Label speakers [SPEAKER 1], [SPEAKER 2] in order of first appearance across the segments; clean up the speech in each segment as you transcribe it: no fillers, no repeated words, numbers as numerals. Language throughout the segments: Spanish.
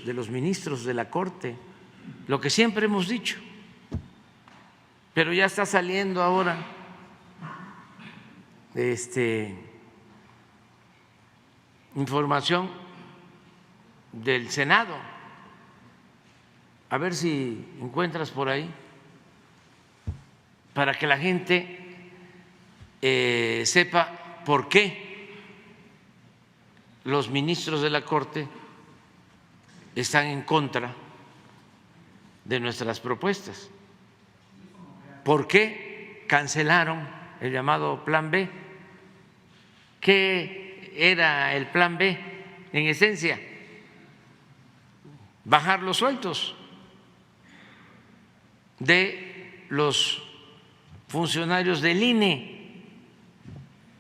[SPEAKER 1] de los ministros de la Corte, lo que siempre hemos dicho, pero ya está saliendo ahora información del Senado. A ver si encuentras por ahí, para que la gente sepa por qué los ministros de la Corte están en contra de nuestras propuestas. ¿Por qué cancelaron el llamado Plan B? ¿Qué era el Plan B? En esencia, bajar los sueldos de los funcionarios del INE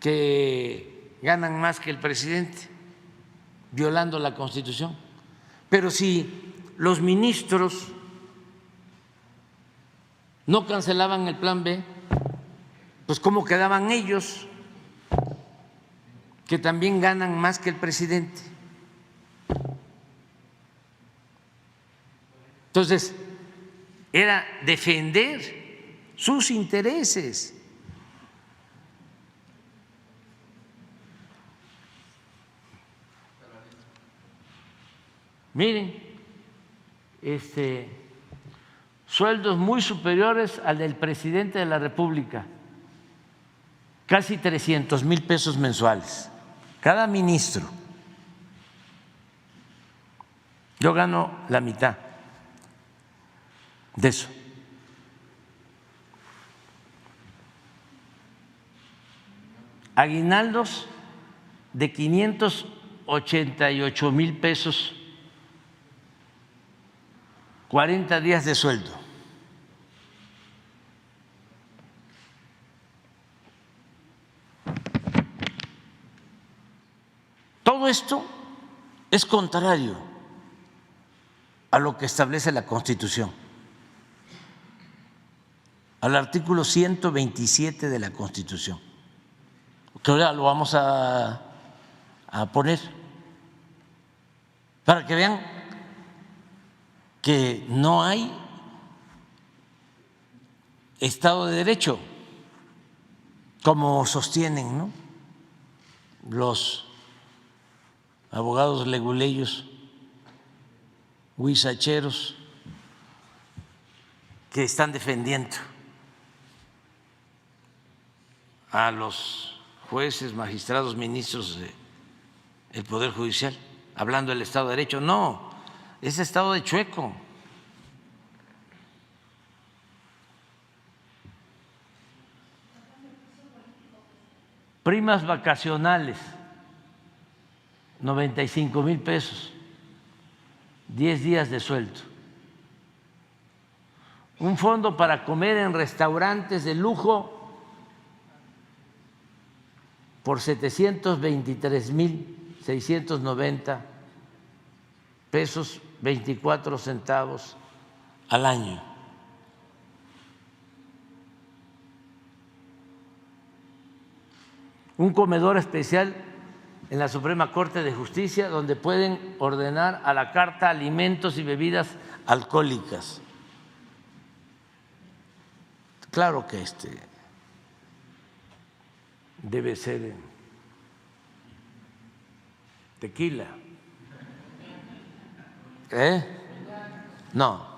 [SPEAKER 1] que ganan más que el presidente, violando la Constitución. Pero si los ministros no cancelaban el Plan B, pues ¿cómo quedaban ellos, que también ganan más que el presidente? Entonces, era defender sus intereses. Miren, sueldos muy superiores al del presidente de la República, casi 300,000 pesos mensuales, cada ministro. Yo gano la mitad de eso. Aguinaldos de 588,000 pesos, 40 días de sueldo. Todo esto es contrario a lo que establece la Constitución, al artículo 127 de la Constitución, que ahora lo vamos a poner para que vean que no hay Estado de Derecho, como sostienen, ¿no?, los abogados leguleyos, huizacheros, que están defendiendo a los jueces, magistrados, ministros del Poder Judicial, hablando del Estado de Derecho. No, es Estado de chueco. Primas vacacionales, 95,000 pesos, 10 días de sueldo. Un fondo para comer en restaurantes de lujo por 723,690 pesos, 24 centavos al año. Un comedor especial en la Suprema Corte de Justicia, donde pueden ordenar a la carta alimentos y bebidas alcohólicas. Claro que debe ser tequila. No.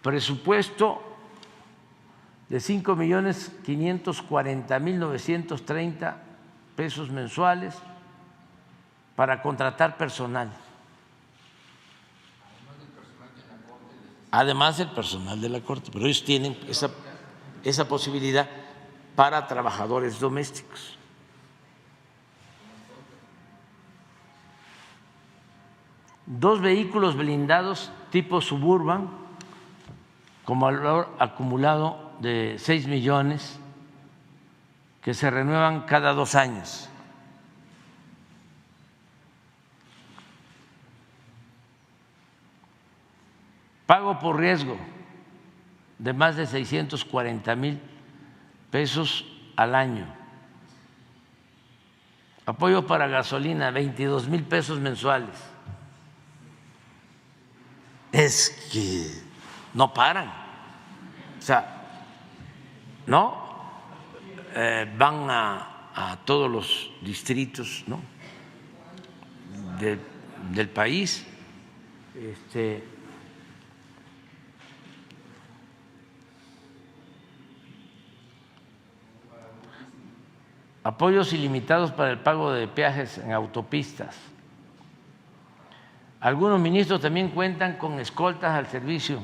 [SPEAKER 1] Presupuesto de 5,540,930 pesos mensuales para contratar personal. Además del personal de la Corte, pero ellos tienen esa posibilidad para trabajadores domésticos. Dos vehículos blindados tipo Suburban, con valor acumulado de 6 millones, que se renuevan cada 2 años. Pago por riesgo de más de 640,000 pesos al año Apoyo para gasolina, 22,000 pesos mensuales. Es que no paran. O sea, no van a todos los distritos, ¿no?, del país. Apoyos ilimitados para el pago de peajes en autopistas. Algunos ministros también cuentan con escoltas al servicio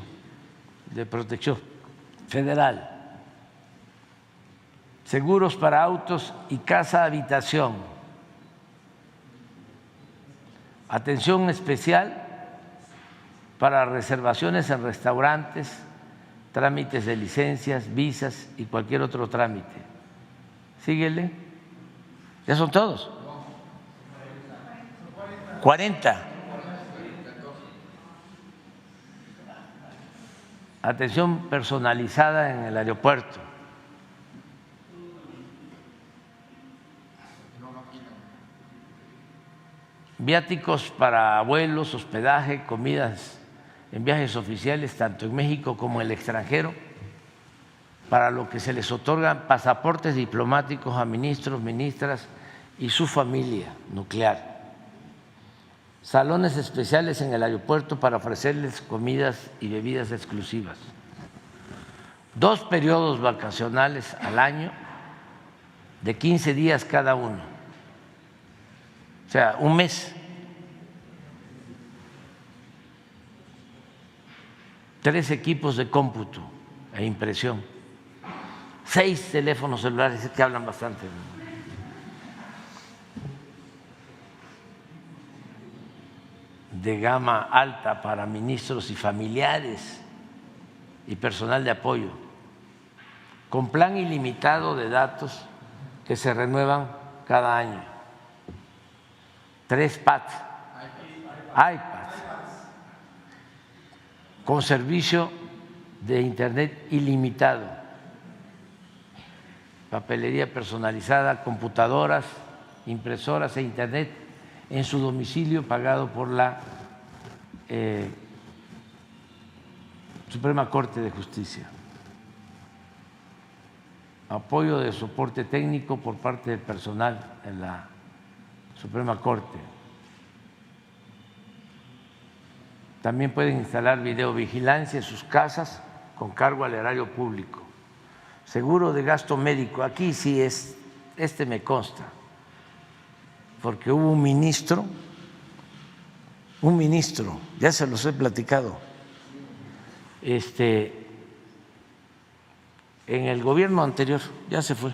[SPEAKER 1] de protección federal. Seguros para autos y casa habitación. Atención especial para reservaciones en restaurantes, trámites de licencias, visas y cualquier otro trámite. Síguele. ¿Ya son todos? 40. Atención personalizada en el aeropuerto. Viáticos para vuelos, hospedaje, comidas en viajes oficiales, tanto en México como en el extranjero, para lo que se les otorgan pasaportes diplomáticos a ministros, ministras y su familia nuclear. Salones especiales en el aeropuerto para ofrecerles comidas y bebidas exclusivas. 2 periodos vacacionales al año de 15 días cada uno. O sea, un mes. 3 equipos de cómputo e impresión. 6 teléfonos celulares que hablan bastante. De gama alta para ministros y familiares y personal de apoyo, con plan ilimitado de datos que se renuevan cada año. 3 iPads, con servicio de internet ilimitado, papelería personalizada, computadoras, impresoras e internet en su domicilio pagado por la Suprema Corte de Justicia. Apoyo de soporte técnico por parte del personal en la Suprema Corte. También pueden instalar videovigilancia en sus casas con cargo al erario público. Seguro de gasto médico, aquí sí es, me consta, porque hubo un ministro, ya se los he platicado, en el gobierno anterior, ya se fue,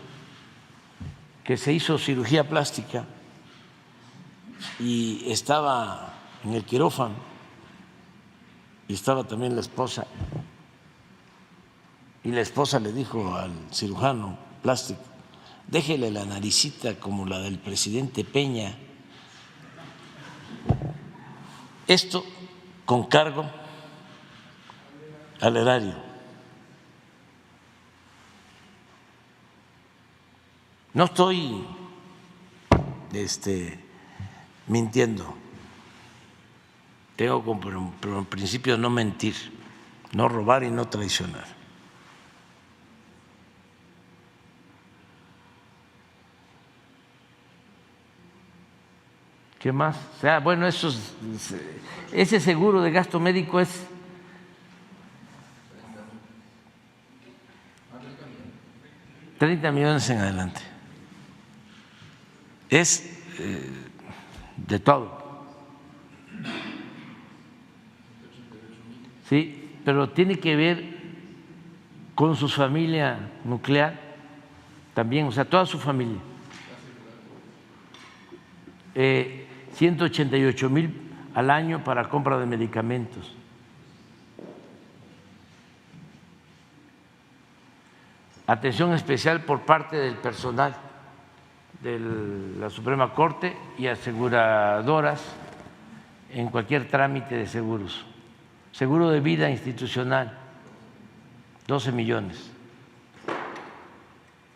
[SPEAKER 1] que se hizo cirugía plástica y estaba en el quirófano y estaba también la esposa, y la esposa le dijo al cirujano plástico: déjele la naricita como la del presidente Peña. Esto con cargo al erario. No estoy mintiendo. Tengo como principio no mentir, no robar y no traicionar. ¿Qué más? O sea, bueno, ese seguro de gasto médico es $30 millones en adelante. Es de todo. Sí, pero tiene que ver con su familia nuclear también, o sea, toda su familia. 188,000 al año para compra de medicamentos. Atención especial por parte del personal de la Suprema Corte y aseguradoras en cualquier trámite de seguros. Seguro de vida institucional, 12 millones.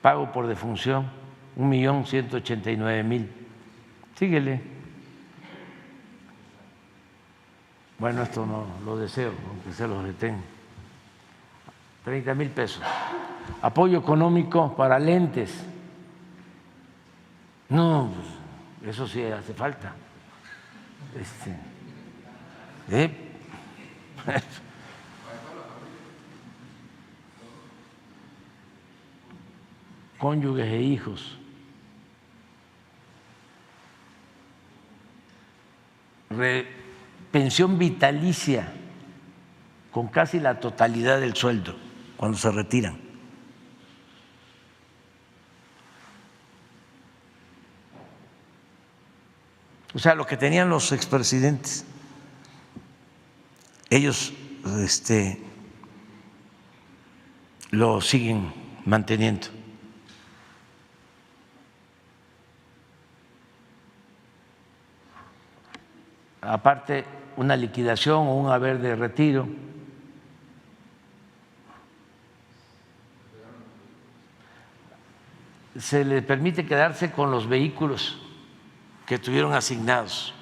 [SPEAKER 1] Pago por defunción, 1,189,000. Síguele. Bueno, esto no lo deseo, aunque se los detenga. 30,000 pesos. Apoyo económico para lentes. No, pues, eso sí hace falta. Cónyuges e hijos. Pensión vitalicia con casi la totalidad del sueldo cuando se retiran. O sea, lo que tenían los expresidentes, ellos lo siguen manteniendo. Aparte, una liquidación o un haber de retiro. Se les permite quedarse con los vehículos que tuvieron asignados.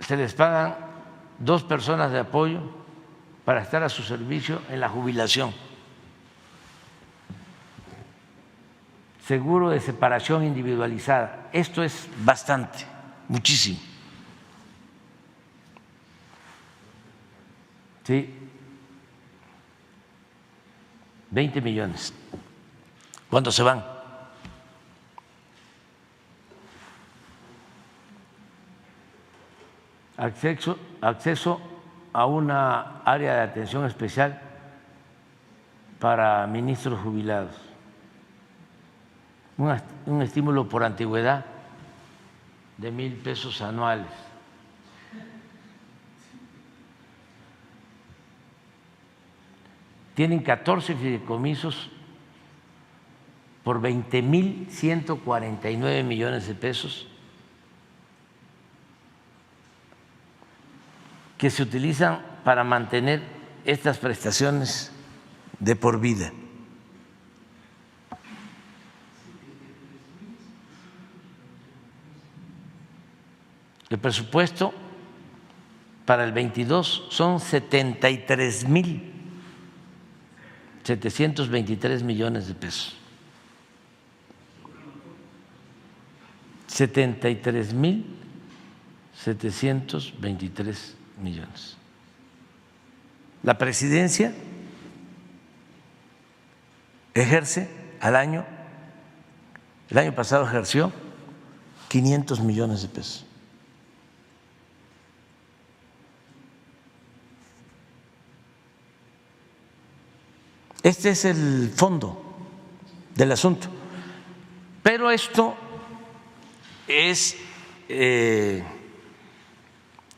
[SPEAKER 1] Se les pagan 2 personas de apoyo para estar a su servicio en la jubilación. Seguro de separación individualizada. Esto es bastante, muchísimo. Sí, 20 millones. ¿Cuándo se van? Acceso a una área de atención especial para ministros jubilados. Un estímulo por antigüedad de 1,000 pesos anuales. Tienen 14 fideicomisos por 20,149 millones de pesos que se utilizan para mantener estas prestaciones de por vida. El presupuesto para el 22 son 73,723 millones de pesos. 73,723 millones. La presidencia ejerce al año, el año pasado ejerció 500 millones de pesos. Este es el fondo del asunto. Pero esto es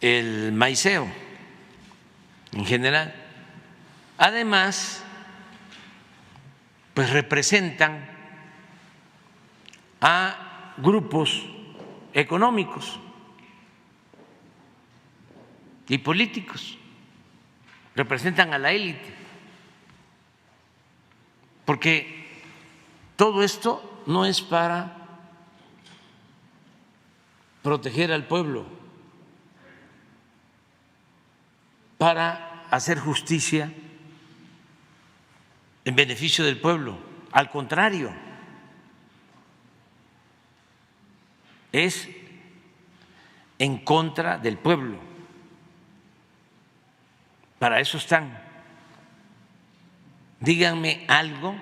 [SPEAKER 1] el maiceo en general. Además, pues representan a grupos económicos y políticos, representan a la élite. Porque todo esto no es para proteger al pueblo, para hacer justicia en beneficio del pueblo. Al contrario, es en contra del pueblo. Para eso están. Díganme algo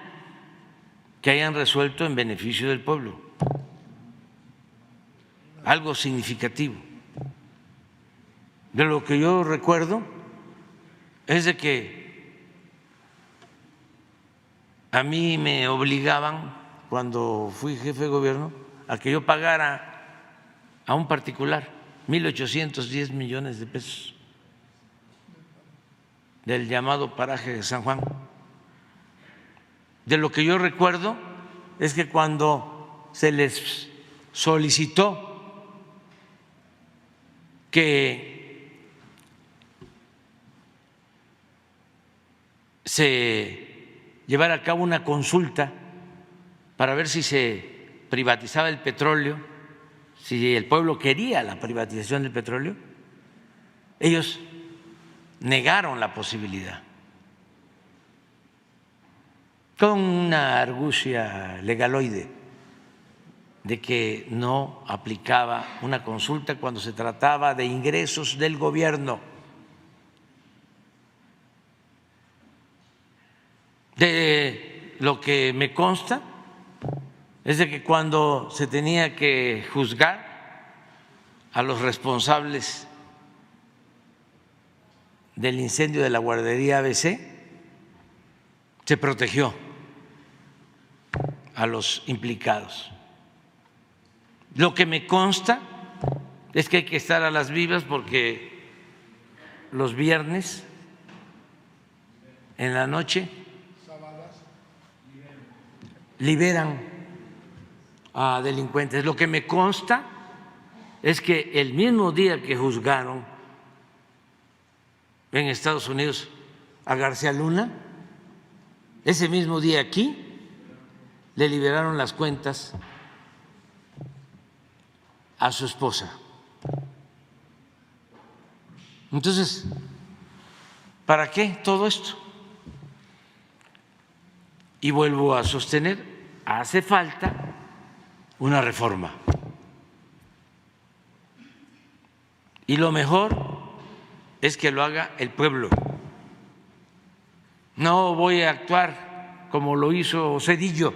[SPEAKER 1] que hayan resuelto en beneficio del pueblo, algo significativo. De lo que yo recuerdo es de que a mí me obligaban, cuando fui jefe de gobierno, a que yo pagara a un particular 1,810 millones de pesos del llamado paraje de San Juan. De lo que yo recuerdo es que cuando se les solicitó que se llevara a cabo una consulta para ver si se privatizaba el petróleo, si el pueblo quería la privatización del petróleo. Ellos negaron la posibilidad con una argucia legaloide de que no aplicaba una consulta cuando se trataba de ingresos del gobierno. De lo que me consta es de que cuando se tenía que juzgar a los responsables del incendio de la guardería ABC, se protegió a los implicados. Lo que me consta es que hay que estar a las vivas porque los viernes en la noche liberan a delincuentes. Lo que me consta es que el mismo día que juzgaron en Estados Unidos a García Luna, ese mismo día aquí le liberaron las cuentas a su esposa. Entonces, ¿para qué todo esto? Y vuelvo a sostener, hace falta una reforma. Y lo mejor es que lo haga el pueblo. No voy a actuar como lo hizo Zedillo,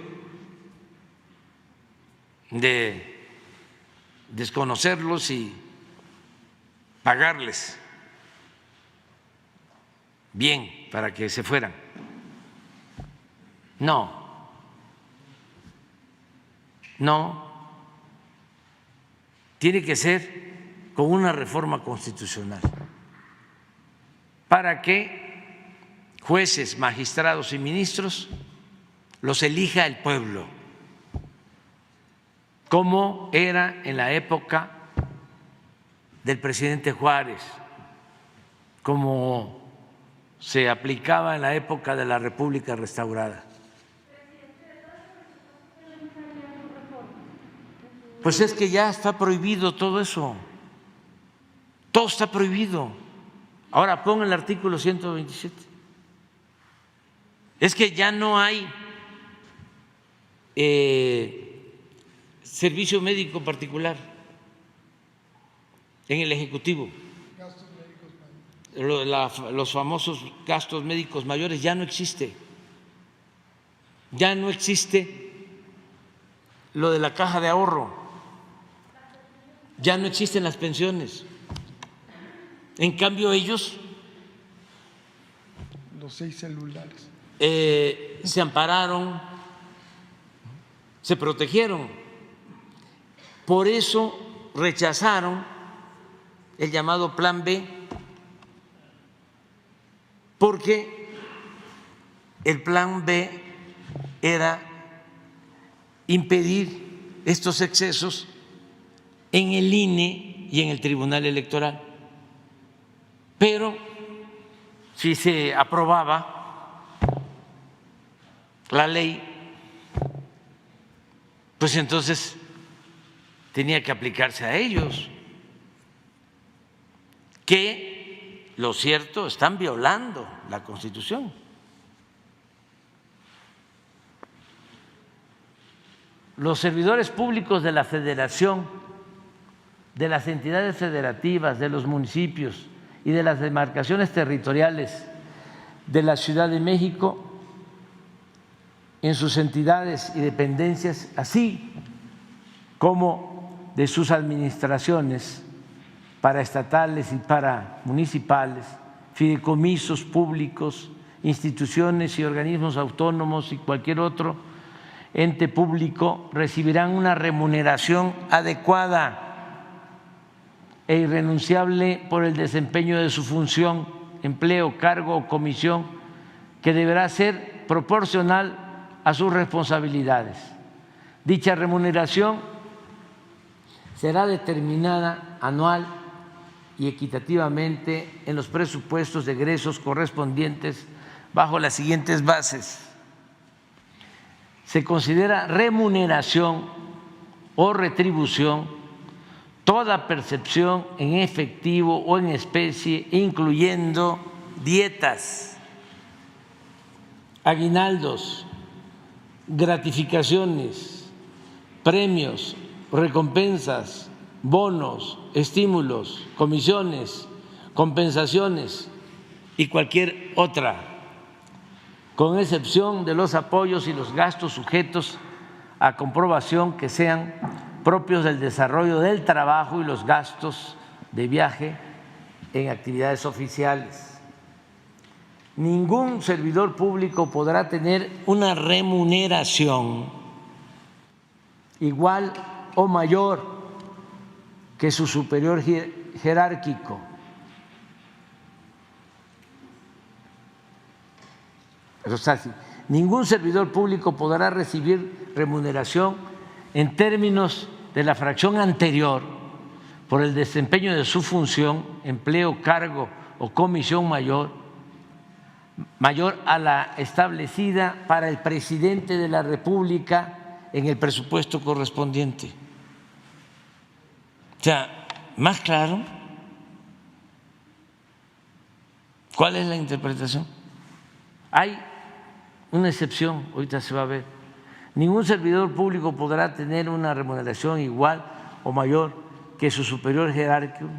[SPEAKER 1] de desconocerlos y pagarles bien para que se fueran. No, tiene que ser con una reforma constitucional para que jueces, magistrados y ministros los elija el pueblo, como era en la época del presidente Juárez, como se aplicaba en la época de la República restaurada. Pues es que ya está prohibido todo eso, todo está prohibido. Ahora pon el artículo 127. Es que ya no hay servicio médico particular en el Ejecutivo. Los famosos gastos médicos mayores ya no existe. Ya no existe lo de la caja de ahorro. Ya no existen las pensiones. En cambio ellos,
[SPEAKER 2] los 6 celulares,
[SPEAKER 1] se ampararon, se protegieron. Por eso rechazaron el llamado Plan B, porque el Plan B era impedir estos excesos en el INE y en el Tribunal Electoral. Pero si se aprobaba la ley, pues entonces tenía que aplicarse a ellos, que, lo cierto, están violando la Constitución. Los servidores públicos de la Federación, de las entidades federativas, de los municipios y de las demarcaciones territoriales de la Ciudad de México, en sus entidades y dependencias, así como de sus administraciones paraestatales y paramunicipales, fideicomisos públicos, instituciones y organismos autónomos y cualquier otro ente público, recibirán una remuneración adecuada e irrenunciable por el desempeño de su función, empleo, cargo o comisión, que deberá ser proporcional a sus responsabilidades. Dicha remuneración será determinada anual y equitativamente en los presupuestos de egresos correspondientes bajo las siguientes bases. Se considera remuneración o retribución toda percepción en efectivo o en especie, incluyendo dietas, aguinaldos, gratificaciones, premios, recompensas, bonos, estímulos, comisiones, compensaciones y cualquier otra, con excepción de los apoyos y los gastos sujetos a comprobación que sean propios del desarrollo del trabajo y los gastos de viaje en actividades oficiales. Ningún servidor público podrá tener una remuneración igual o mayor que su superior jerárquico. O sea, ningún servidor público podrá recibir remuneración en términos de la fracción anterior por el desempeño de su función, empleo, cargo o comisión mayor a la establecida para el presidente de la República en el presupuesto correspondiente. O sea, más claro, ¿cuál es la interpretación? Hay una excepción, ahorita se va a ver. Ningún servidor público podrá tener una remuneración igual o mayor que su superior jerárquico,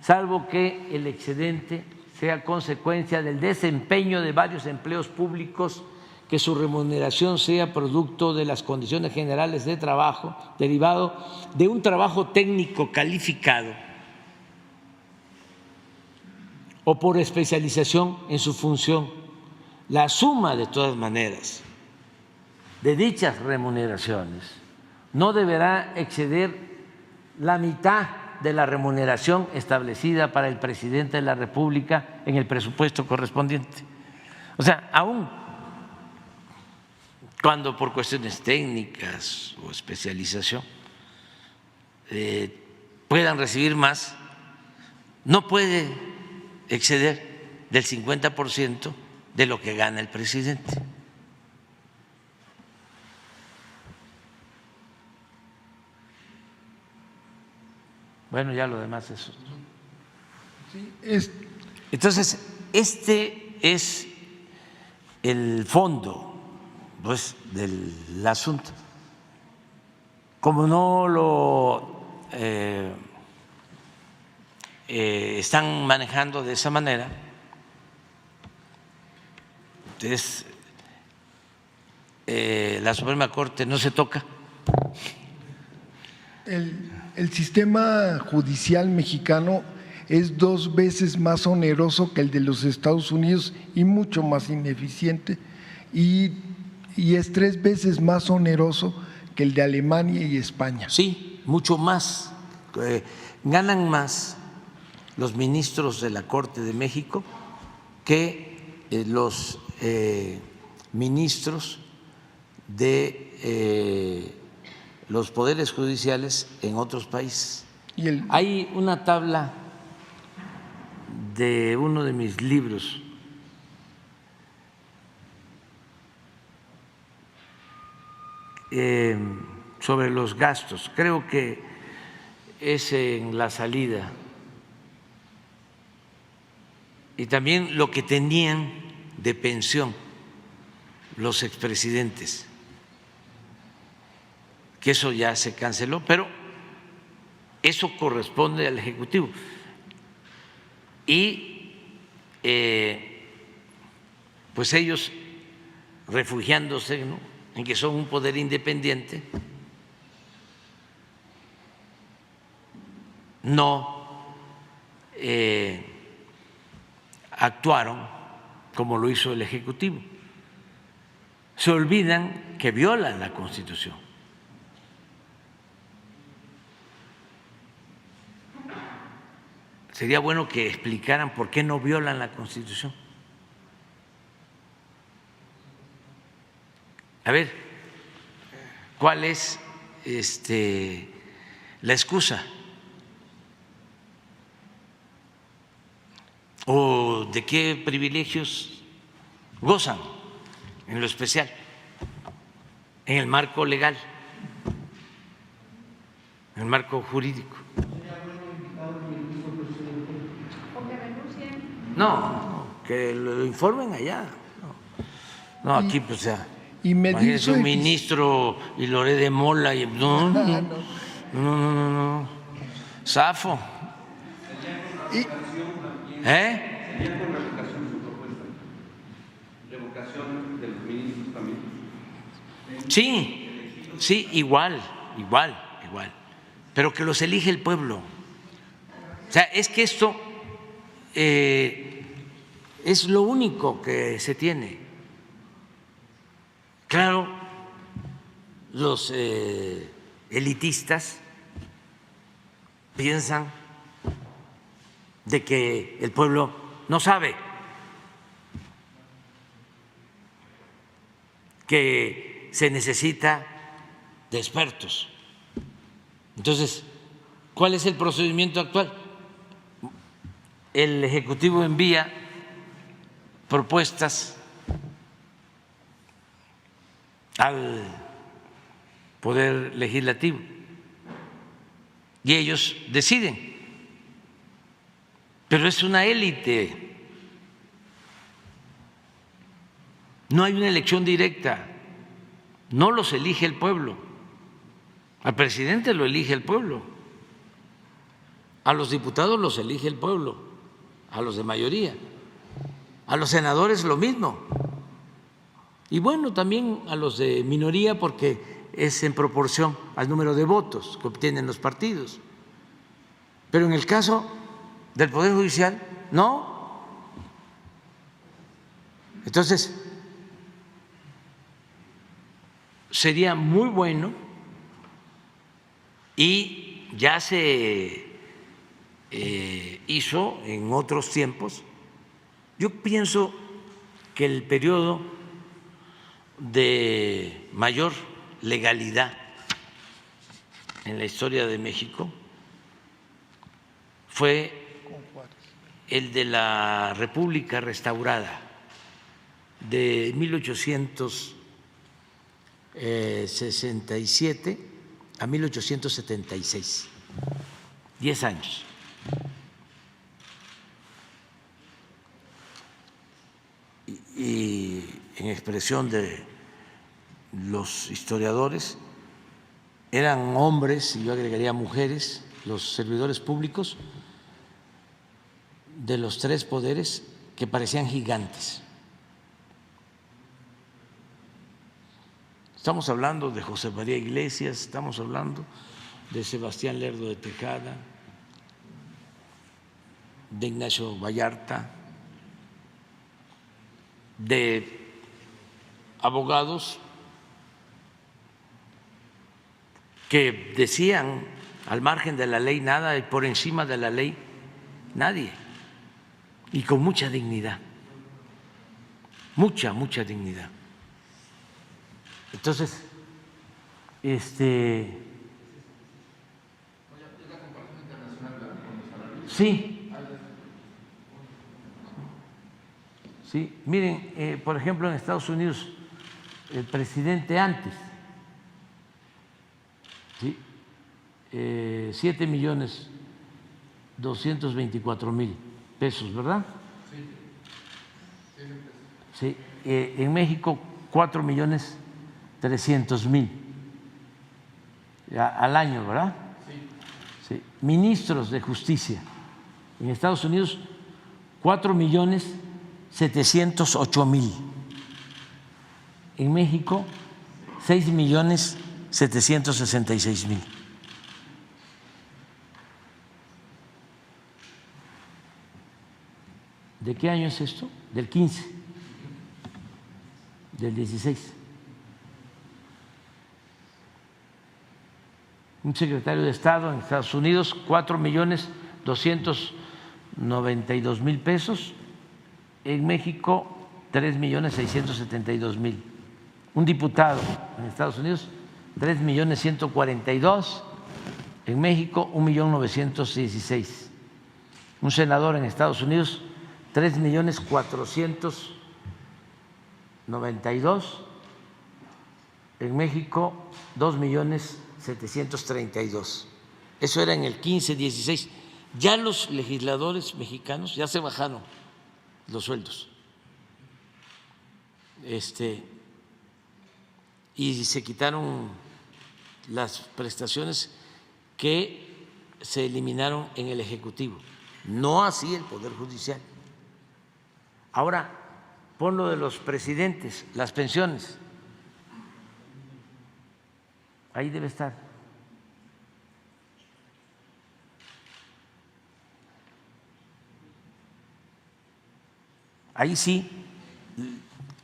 [SPEAKER 1] salvo que el excedente sea consecuencia del desempeño de varios empleos públicos, que su remuneración sea producto de las condiciones generales de trabajo derivado de un trabajo técnico calificado o por especialización en su función. La suma, de todas maneras, de dichas remuneraciones no deberá exceder la mitad de la remuneración establecida para el presidente de la República en el presupuesto correspondiente. O sea, aún cuando por cuestiones técnicas o especialización puedan recibir más, no puede exceder del 50% de lo que gana el presidente. Bueno, ya lo demás es otro. Sí, entonces, este es el fondo, pues, del asunto. Como no lo están manejando de esa manera, entonces la Suprema Corte no se toca.
[SPEAKER 2] El sistema judicial mexicano es 2 veces más oneroso que el de los Estados Unidos y mucho más ineficiente, y es 3 veces más oneroso que el de Alemania y España.
[SPEAKER 1] Sí, mucho más. Ganan más los ministros de la Corte de México que los ministros de los poderes judiciales en otros países. Hay una tabla de uno de mis libros sobre los gastos, creo que es en la salida, y también lo que tenían de pensión los expresidentes, que eso ya se canceló, pero eso corresponde al Ejecutivo. Y pues ellos refugiándose, ¿no?, en que son un poder independiente, no actuaron como lo hizo el Ejecutivo. Se olvidan que violan la Constitución. Sería bueno que explicaran por qué no violan la Constitución. A ver, ¿cuál es la excusa? ¿O de qué privilegios gozan en lo especial, en el marco legal, en el marco jurídico. No, que lo informen allá. No, aquí pues ya.
[SPEAKER 2] Y me
[SPEAKER 1] Imagínese
[SPEAKER 2] dice
[SPEAKER 1] un ministro y Loré de Mola y no. Zafo.
[SPEAKER 3] Sería con revocación su propuesta. Revocación de los ministros también.
[SPEAKER 1] Sí, igual. Pero que los elige el pueblo. O sea, es que esto es lo único que se tiene. Claro, los elitistas piensan de que el pueblo no sabe, que se necesita de expertos. Entonces, ¿cuál es el procedimiento actual? El Ejecutivo envía propuestas al Poder Legislativo y ellos deciden, pero es una élite, no hay una elección directa, no los elige el pueblo, al presidente lo elige el pueblo, a los diputados los elige el pueblo, a los de mayoría, a los senadores lo mismo. Y bueno, también a los de minoría porque es en proporción al número de votos que obtienen los partidos. Pero en el caso del Poder Judicial, no. Entonces, sería muy bueno y ya se hizo en otros tiempos. Yo pienso que el periodo de mayor legalidad en la historia de México fue el de la República Restaurada de 1867 a 1876, 10 años. Y en expresión de los historiadores, eran hombres, y yo agregaría mujeres, los servidores públicos de los tres poderes que parecían gigantes. Estamos hablando de José María Iglesias, estamos hablando de Sebastián Lerdo de Tejada, de Ignacio Vallarta, de abogados que decían al margen de la ley nada y por encima de la ley nadie, y con mucha dignidad, mucha dignidad. Entonces, sí, miren, por ejemplo, en Estados Unidos, el presidente antes, ¿sí? 7.224.000 pesos, ¿verdad? Sí. En México, 4.300.000 al año, ¿verdad? Sí. Ministros de Justicia en Estados Unidos, 4.708.000. En México, 6.766.000. ¿De qué año es esto? Del 15, del 16. Un secretario de Estado en Estados Unidos, 4.292.000 pesos. En México, 3.672.000. Un diputado en Estados Unidos, 3.142.000. En México, 1.916.000. Un senador en Estados Unidos, 3.400.000 2.792.092. En México, 2.732.000. Eso era en el 15-16. Ya los legisladores mexicanos ya se bajaron los sueldos. Y se quitaron las prestaciones que se eliminaron en el Ejecutivo. No así el Poder Judicial. Ahora, pon lo de los presidentes, las pensiones. Ahí debe estar. Ahí sí,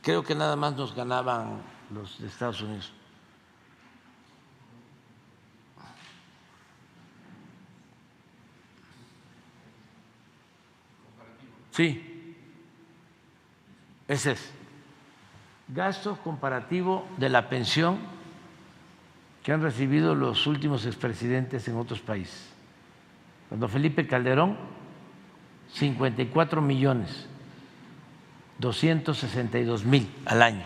[SPEAKER 1] creo que nada más nos ganaban los de Estados Unidos. Sí, ese es. Gasto comparativo de la pensión que han recibido los últimos expresidentes en otros países. Cuando Felipe Calderón, 54.262.000 al año.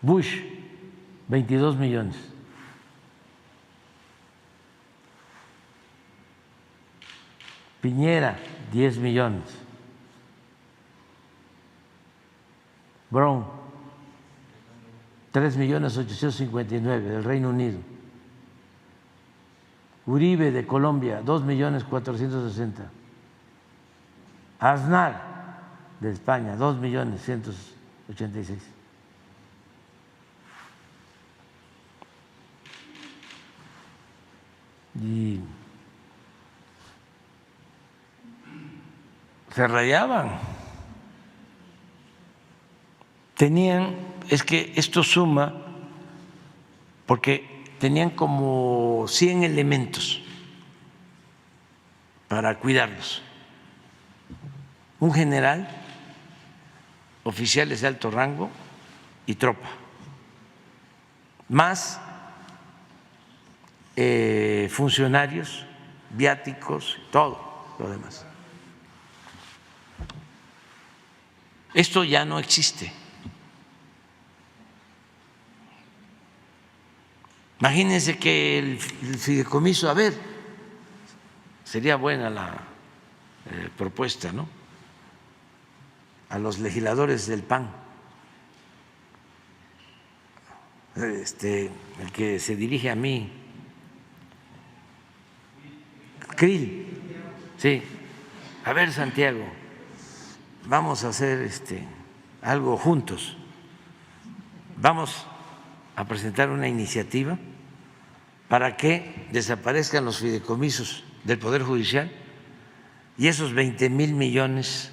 [SPEAKER 1] Bush, 22 millones. Piñera, 10 millones. Brown, 3.859.000 del Reino Unido. Uribe de Colombia, 2.460.000. Aznar de España, 2.186.000. Y se rayaban. Es que esto suma porque tenían como 100 elementos para cuidarlos. Un general, oficiales de alto rango y tropa, más funcionarios, viáticos, todo lo demás. Esto ya no existe. Imagínense que el fideicomiso, a ver, sería buena la propuesta, ¿no? A los legisladores del PAN, el que se dirige a mí, Krill, sí, a ver, Santiago, vamos a hacer algo juntos, vamos a presentar una iniciativa para que desaparezcan los fideicomisos del Poder Judicial y esos 20,000 millones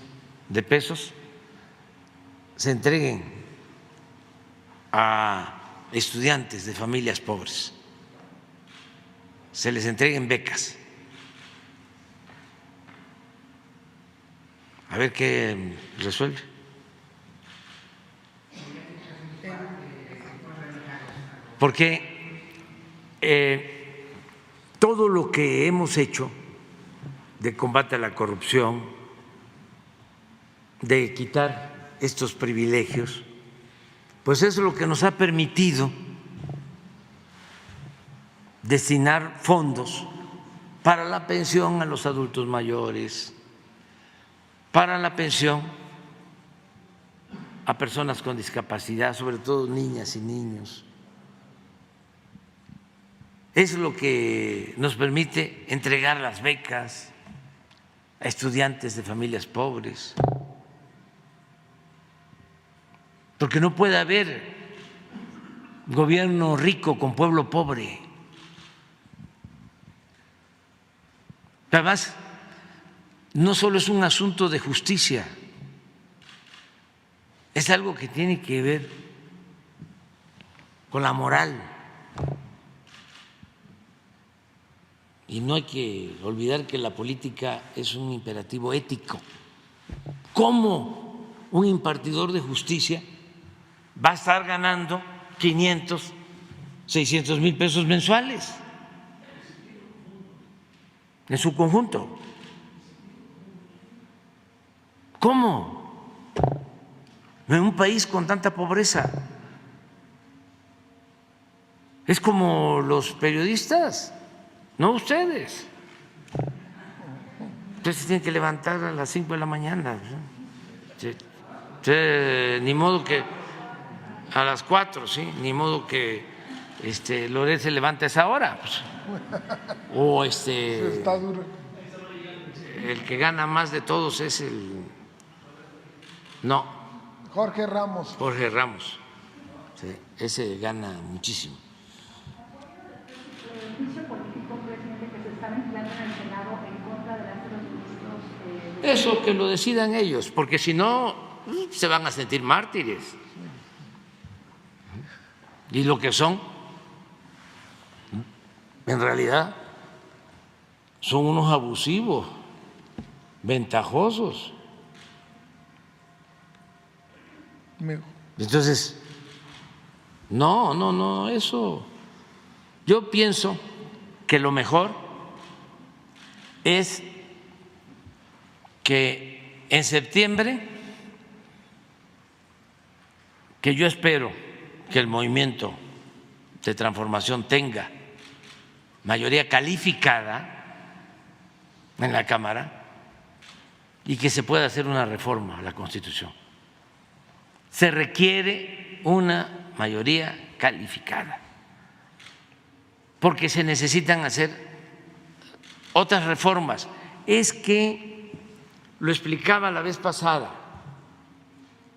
[SPEAKER 1] de pesos se entreguen a estudiantes de familias pobres, se les entreguen becas. A ver qué resuelve. Porque todo lo que hemos hecho de combate a la corrupción, de quitar estos privilegios, pues es lo que nos ha permitido destinar fondos para la pensión a los adultos mayores, para la pensión a personas con discapacidad, sobre todo niñas y niños. Es lo que nos permite entregar las becas a estudiantes de familias pobres, porque no puede haber gobierno rico con pueblo pobre. Además, no solo es un asunto de justicia, es algo que tiene que ver con la moral. Y no hay que olvidar que la política es un imperativo ético. ¿Cómo un impartidor de justicia va a estar ganando 500, 600 mil pesos mensuales? en su conjunto. ¿Cómo? En un país con tanta pobreza. Es como los periodistas, no ustedes. Ustedes se tienen que levantar a las 5 de la mañana. Ni modo que a las 4, ¿sí? Ni modo que Loret se levante a esa hora. Pues. O
[SPEAKER 2] Está duro.
[SPEAKER 1] el que gana más de todos es
[SPEAKER 2] Jorge Ramos.
[SPEAKER 1] Jorge Ramos. Sí, ese gana muchísimo.
[SPEAKER 4] El juicio político, presidente, que se está ventilando en el Senado en contra de los ministros.
[SPEAKER 1] Eso que lo decidan ellos, porque si no se van a sentir mártires. Y lo que son, en realidad, son unos abusivos, ventajosos. Entonces, no, eso. Yo pienso que lo mejor es que en septiembre, que yo espero que el movimiento de transformación tenga mayoría calificada en la Cámara y que se pueda hacer una reforma a la Constitución. Se requiere una mayoría calificada, porque se necesitan hacer otras reformas. Es que lo explicaba la vez pasada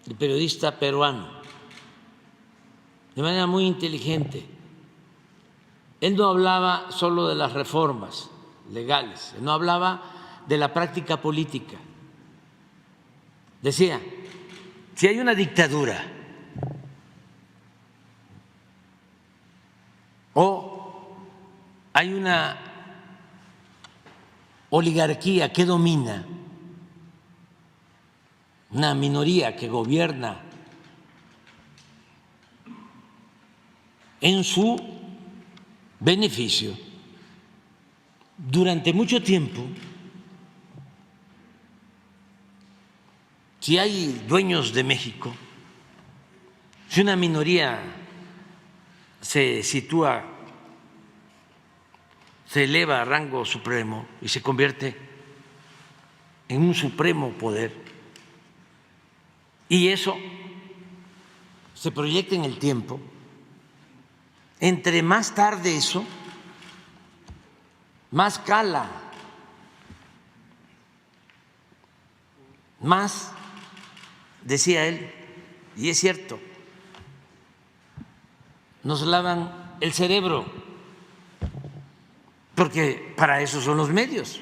[SPEAKER 1] el periodista peruano de manera muy inteligente. Él no hablaba solo de las reformas legales, él no hablaba de la práctica política. Decía, si hay una dictadura o hay una oligarquía que domina, una minoría que gobierna en su beneficio durante mucho tiempo, si hay dueños de México, si una minoría se sitúa, se eleva a rango supremo y se convierte en un supremo poder, y eso se proyecta en el tiempo, entre más tarde eso, más cala, más, decía él, y es cierto, nos lavan el cerebro, porque para eso son los medios.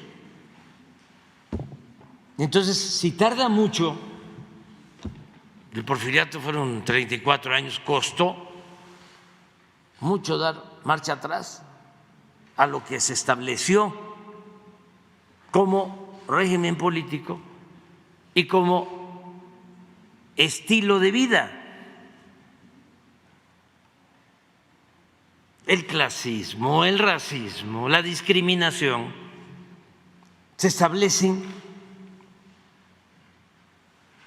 [SPEAKER 1] Entonces, si tarda mucho, el porfiriato fueron 34 años, costó mucho dar marcha atrás a lo que se estableció como régimen político y como estilo de vida. El clasismo, el racismo, la discriminación se establecen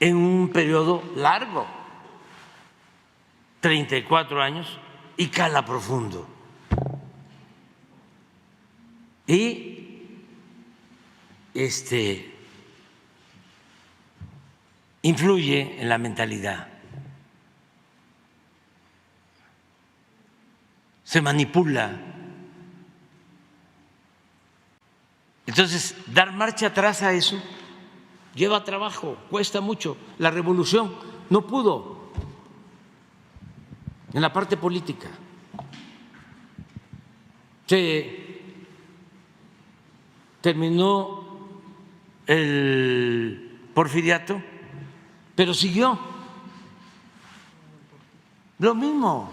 [SPEAKER 1] en un periodo largo, 34 años, y cala profundo. Y influye en la mentalidad. Se manipula. Entonces, dar marcha atrás a eso lleva trabajo, cuesta mucho. La revolución no pudo en la parte política. Se terminó el porfiriato, pero siguió lo mismo.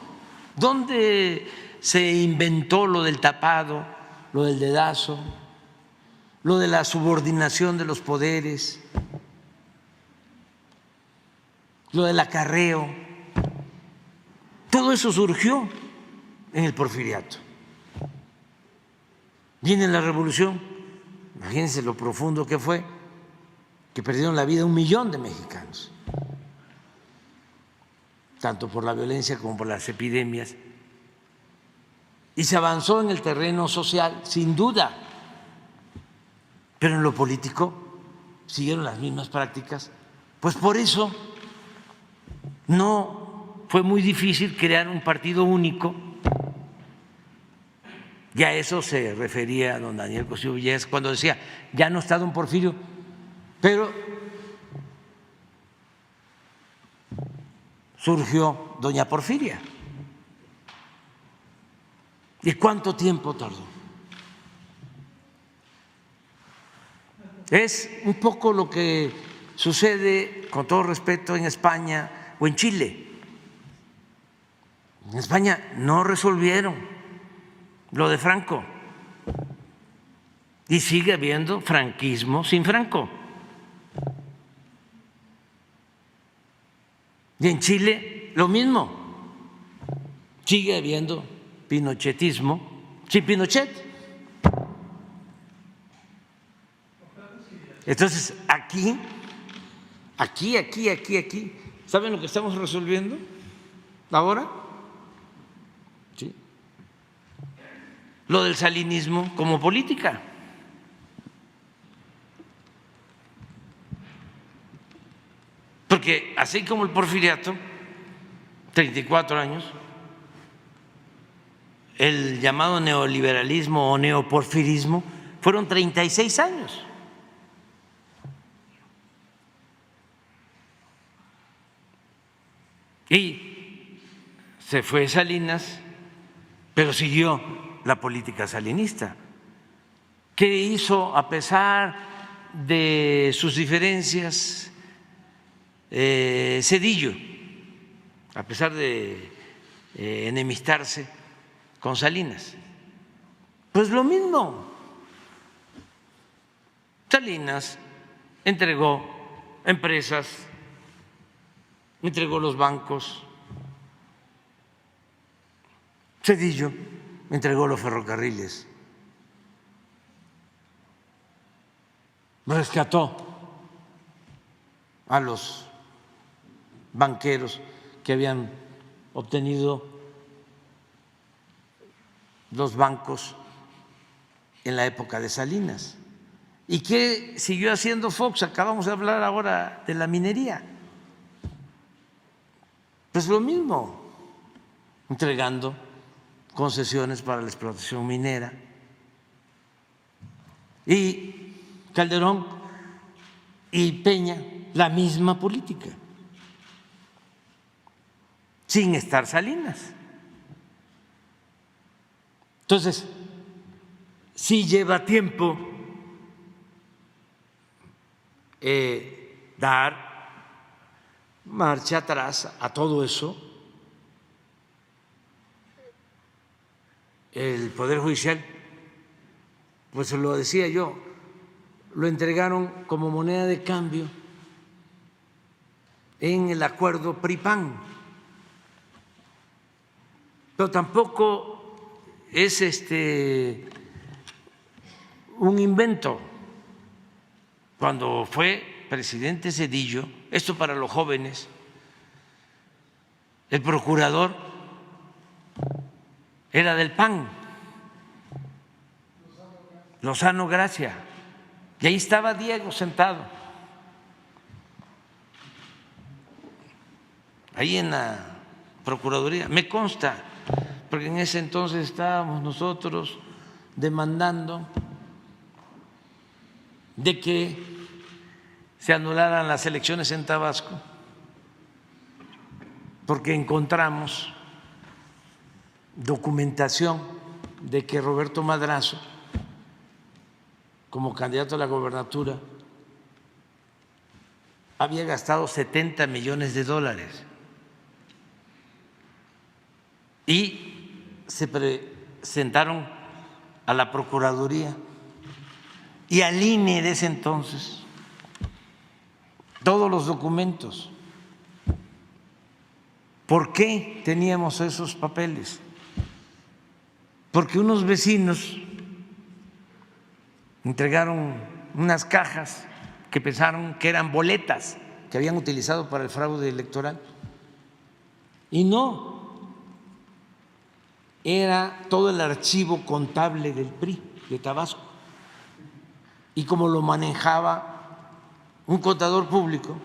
[SPEAKER 1] ¿Dónde se inventó lo del tapado, lo del dedazo, lo de la subordinación de los poderes, lo del acarreo? Todo eso surgió en el porfiriato. Viene la revolución Imagínense lo profundo que fue, que perdieron la vida 1 millón de mexicanos, tanto por la violencia como por las epidemias. Y se avanzó en el terreno social, sin duda, pero en lo político siguieron las mismas prácticas. Pues por eso no fue muy difícil crear un partido único. Y a eso se refería don Daniel Cosío Villegas cuando decía, ya no está don Porfirio, pero surgió doña Porfiria. ¿Y cuánto tiempo tardó? Es un poco lo que sucede, con todo respeto, en España o en Chile. En España no resolvieron lo de Franco y sigue habiendo franquismo sin Franco. Y en Chile lo mismo, sigue habiendo pinochetismo sin Pinochet. Entonces, aquí, ¿saben lo que estamos resolviendo ahora? ¿Sí? Lo del salinismo como política. Porque así como el porfiriato, 34 años, el llamado neoliberalismo o neoporfirismo fueron 36 años. Y se fue Salinas, pero siguió la política salinista. ¿Qué hizo a pesar de sus diferencias Zedillo? A pesar de enemistarse con Salinas. Pues lo mismo. Salinas entregó empresas, entregó los bancos, Zedillo entregó los ferrocarriles, rescató a los banqueros que habían obtenido los bancos en la época de Salinas. ¿Y qué siguió haciendo Fox? Acabamos de hablar ahora de la minería. Pues lo mismo, entregando concesiones para la explotación minera. Y Calderón y Peña, la misma política, sin estar Salinas. Entonces, sí lleva tiempo dar marcha atrás a todo eso. El Poder Judicial, pues lo decía yo, lo entregaron como moneda de cambio en el acuerdo PRI-PAN, pero tampoco es un invento. Cuando fue presidente Zedillo, esto para los jóvenes, el procurador era del PAN, Lozano Gracia, y ahí estaba Diego sentado, ahí en la Procuraduría, me consta, porque en ese entonces estábamos nosotros demandando de que se anularan las elecciones en Tabasco, porque encontramos documentación de que Roberto Madrazo, como candidato a la gobernatura, había gastado $70 millones y se presentaron a la Procuraduría y al INE de ese entonces todos los documentos. ¿Por qué teníamos esos papeles? Porque unos vecinos entregaron unas cajas que pensaron que eran boletas que habían utilizado para el fraude electoral. Y no, era todo el archivo contable del PRI de Tabasco. Y como lo manejaba un contador público,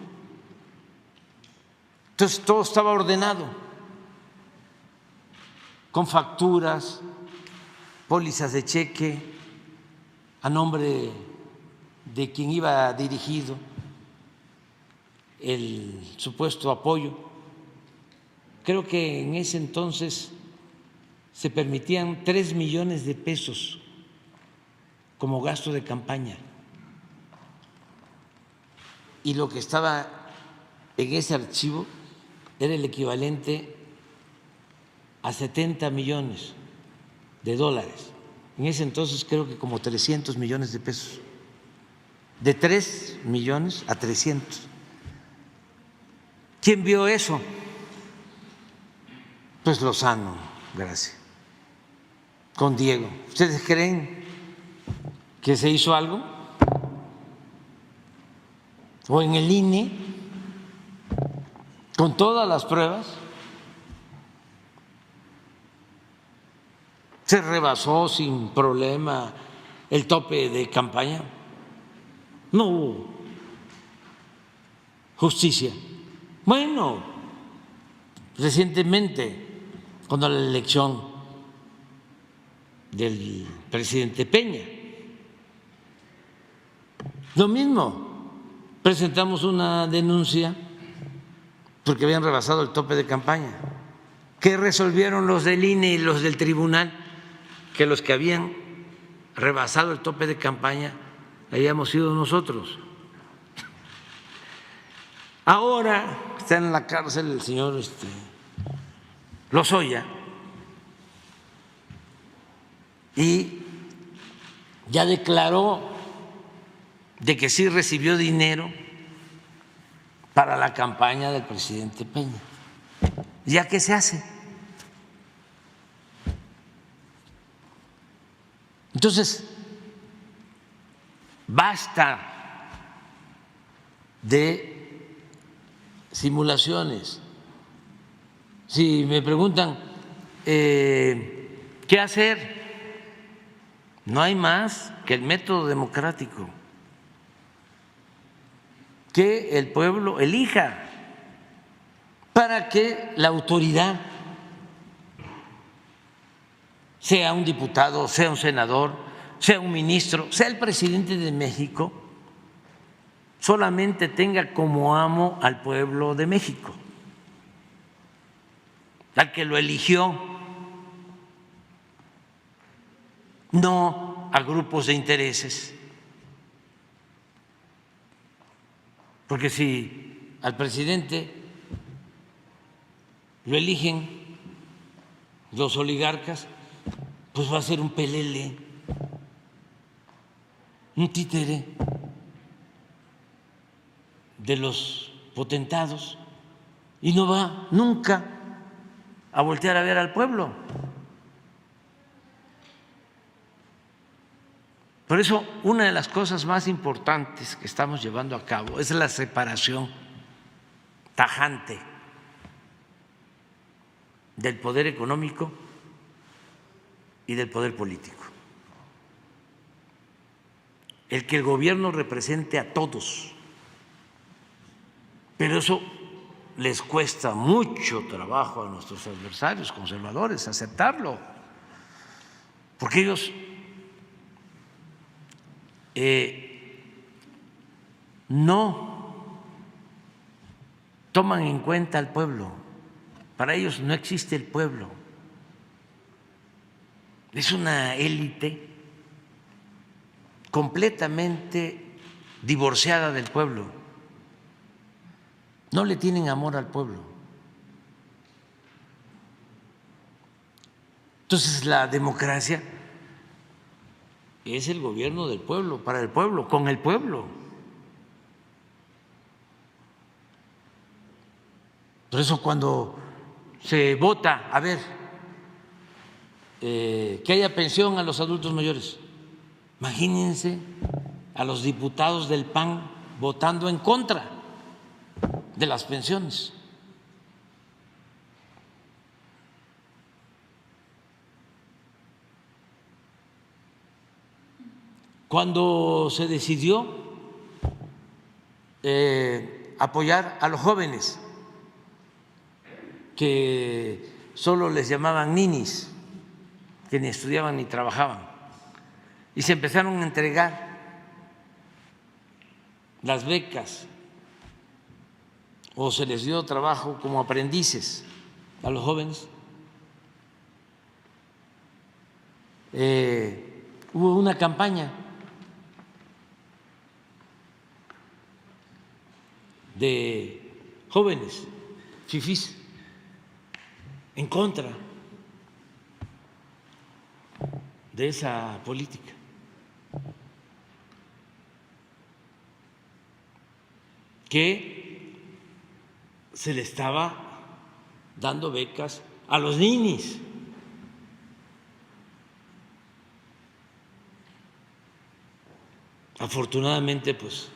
[SPEAKER 1] entonces todo estaba ordenado, con facturas, pólizas de cheque a nombre de quien iba dirigido el supuesto apoyo. Creo que en ese entonces se permitían 3 millones de pesos como gasto de campaña. Y lo que estaba en ese archivo era el equivalente a 70 millones de dólares. En ese entonces creo que como 300 millones de pesos. De 3 millones a 300. ¿Quién vio eso? Pues Lozano, gracias, con Diego. ¿Ustedes creen que se hizo algo? ¿O en el INE, con todas las pruebas, se rebasó sin problema el tope de campaña? No hubo justicia. Bueno, recientemente, cuando la elección del presidente Peña, lo mismo, presentamos una denuncia porque habían rebasado el tope de campaña. ¿Qué resolvieron los del INE y los del tribunal? Que los que habían rebasado el tope de campaña habíamos sido nosotros. Ahora está en la cárcel el señor Lozoya y ya declaró de que sí recibió dinero para la campaña del presidente Peña. ¿Ya qué se hace? Entonces, basta de simulaciones. Si me preguntan qué hacer, no hay más que el método democrático, que el pueblo elija para que la autoridad, sea un diputado, sea un senador, sea un ministro, sea el presidente de México, solamente tenga como amo al pueblo de México, al que lo eligió, no a grupos de intereses. Porque si al presidente lo eligen los oligarcas, pues va a ser un pelele, un títere de los potentados y no va nunca a voltear a ver al pueblo. Por eso, una de las cosas más importantes que estamos llevando a cabo es la separación tajante del poder económico y del poder político. El que el gobierno represente a todos, pero eso les cuesta mucho trabajo a nuestros adversarios conservadores aceptarlo, porque ellos no toman en cuenta al pueblo. Para ellos no existe el pueblo. Es una élite completamente divorciada del pueblo. No le tienen amor al pueblo. Entonces la democracia es el gobierno del pueblo, para el pueblo, con el pueblo. Por eso cuando se vota, a ver, que haya pensión a los adultos mayores, Imagínense a los diputados del PAN votando en contra de las pensiones. Cuando se decidió apoyar a los jóvenes, que solo les llamaban ninis, que ni estudiaban ni trabajaban, y se empezaron a entregar las becas o se les dio trabajo como aprendices a los jóvenes, hubo una campaña de jóvenes fifís en contra de esa política. Que se le estaba dando becas a los ninis. Afortunadamente, pues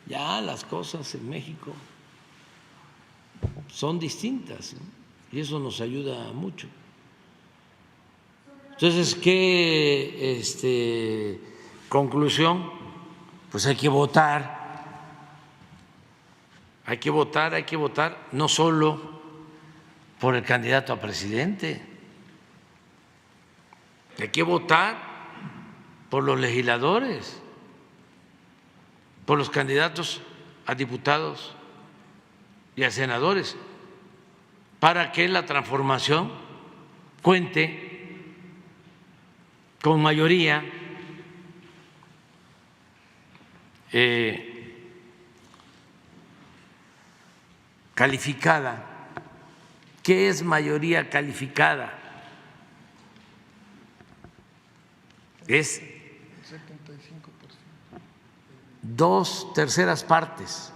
[SPEAKER 1] ya las cosas en México son distintas, ¿no? Y eso nos ayuda mucho. Entonces, ¿qué conclusión? Pues hay que votar. Hay que votar no solo por el candidato a presidente, hay que votar por los legisladores, por los candidatos a diputados y a senadores, para que la transformación cuente con mayoría calificada. ¿Qué es mayoría calificada? Es 2/3 partes,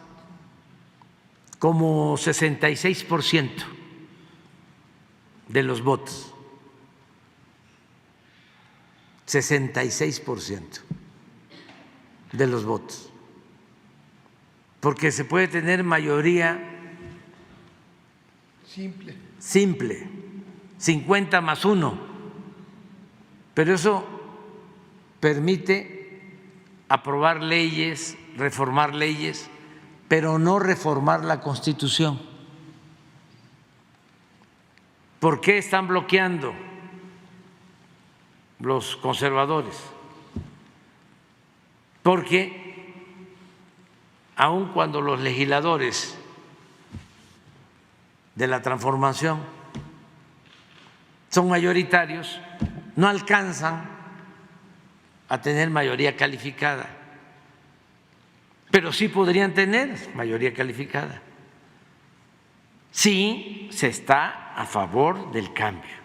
[SPEAKER 1] como 66% de los votos, 66% de los votos, porque se puede tener mayoría simple, 50+1, pero eso permite aprobar leyes, reformar leyes, pero no reformar la Constitución. ¿Por qué están bloqueando los conservadores? Porque aun cuando los legisladores de la transformación son mayoritarios, no alcanzan a tener mayoría calificada, pero sí podrían tener mayoría calificada si se está a favor del cambio.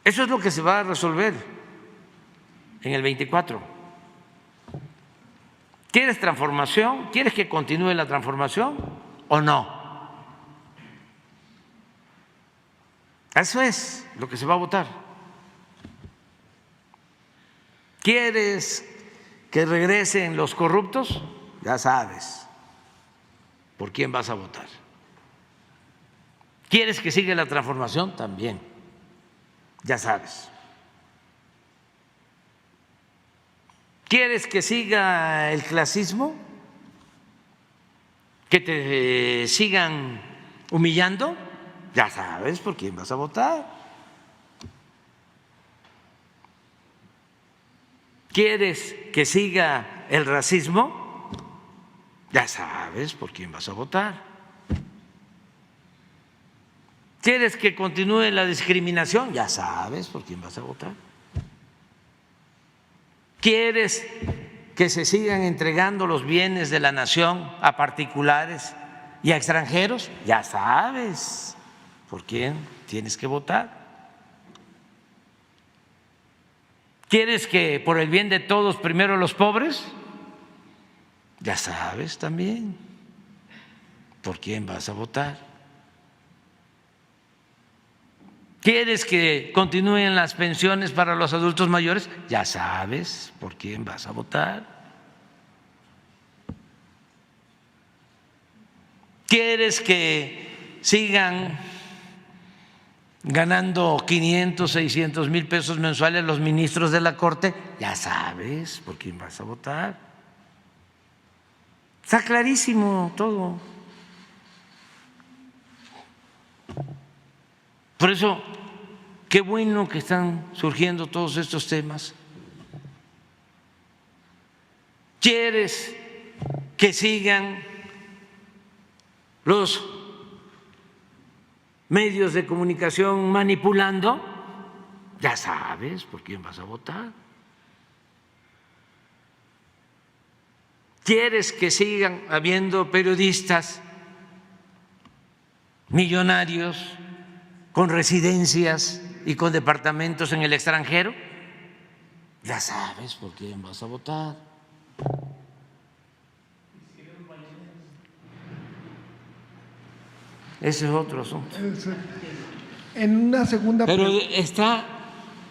[SPEAKER 1] Eso es lo que se va a resolver en el 24. ¿Quieres transformación? ¿Quieres que continúe la transformación o no? Eso es lo que se va a votar. ¿Quieres que regresen los corruptos? Ya sabes por quién vas a votar. ¿Quieres que siga la transformación? También, ya sabes. ¿Quieres que siga el clasismo? ¿Que te sigan humillando? Ya sabes por quién vas a votar. ¿Quieres que siga el racismo? Ya sabes por quién vas a votar. ¿Quieres que continúe la discriminación? Ya sabes por quién vas a votar. ¿Quieres que se sigan entregando los bienes de la nación a particulares y a extranjeros? Ya sabes por quién tienes que votar. ¿Quieres que por el bien de todos primero los pobres? Ya sabes también por quién vas a votar. ¿Quieres que continúen las pensiones para los adultos mayores? Ya sabes por quién vas a votar. ¿Quieres que sigan ganando 500, 600 mil pesos mensuales los ministros de la Corte? Ya sabes por quién vas a votar. Está clarísimo todo. Por eso, qué bueno que están surgiendo todos estos temas. ¿Quieres que sigan los medios de comunicación manipulando? Ya sabes por quién vas a votar. ¿Quieres que sigan habiendo periodistas millonarios con residencias y con departamentos en el extranjero? Ya sabes por quién vas a votar. Ese es otro asunto.
[SPEAKER 2] En una segunda
[SPEAKER 1] Pero está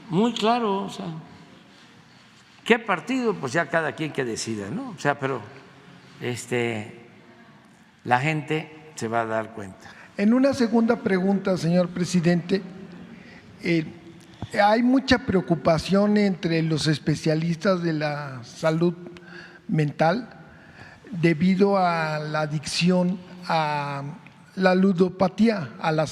[SPEAKER 1] muy claro, o sea, ¿qué partido? Pues ya cada quien que decida, ¿no? O sea, pero la gente se va a dar cuenta.
[SPEAKER 2] En una segunda pregunta, señor presidente, hay mucha preocupación entre los especialistas de la salud mental debido a la adicción a la ludopatía, a las